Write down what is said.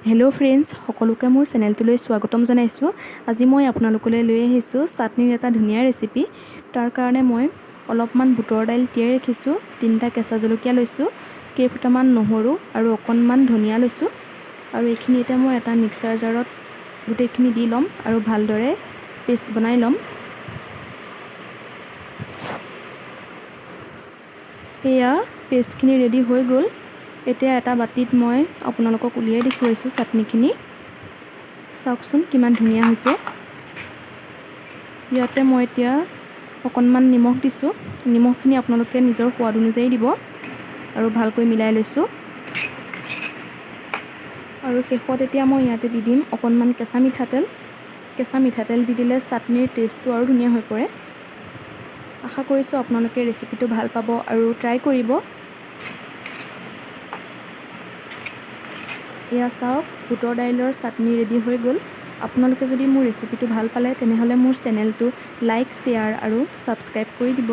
Hello' friends, সকলোকে মোৰ চেনেলটোলৈ স্বাগতম জনাইছোঁ। আজি মই আপোনালোকলৈ লৈ আহিছোঁ চাটনিৰ এটা ধুনীয়া ৰেচিপি। তাৰ কাৰণে মই অলপমান বুটৰ দাইল তিয়াই ৰাখিছোঁ, 3টা কেঁচা জলকীয়া লৈছোঁ, কেইফুটামান নহৰু আৰু অকণমান ধনিয়া লৈছোঁ। আৰু এইখিনি এতিয়া মই এটা মিক্সাৰ জাৰত গোটেইখিনি দি ল'ম আৰু ভালদৰে পেষ্ট বনাই ল'ম। এয়া পেষ্টখিনি ৰেডি হৈ গ'ল। এতিয়া এটা বাটিত মই আপোনালোকক উলিয়াই দেখুৱাইছোঁ চাটনিখিনি। চাওকচোন কিমান ধুনীয়া হৈছে। ইয়াতে মই এতিয়া অকণমান নিমখ দিছোঁ। নিমখখিনি আপোনালোকে নিজৰ সোৱাদ অনুযায়ী দিব আৰু ভালকৈ মিলাই লৈছোঁ। আৰু শেষত এতিয়া মই ইয়াতে দি দিম অকণমান কেঁচা মিঠাতেল। কেঁচা মিঠাতেল দি দিলে চাটনিৰ টেষ্টটো আৰু ধুনীয়া হৈ পৰে। আশা কৰিছোঁ আপোনালোকে ৰেচিপিটো ভাল পাব আৰু ট্ৰাই কৰিব। এয়া চাওক, বুটৰ দাইলৰ চাটনি ৰেডি হৈ গ'ল। আপোনালোকে যদি মোৰ ৰেচিপিটো ভাল পালে তেনেহ'লে মোৰ চেনেলটো লাইক, শ্বেয়াৰ আৰু ছাবস্ক্ৰাইব কৰি দিব।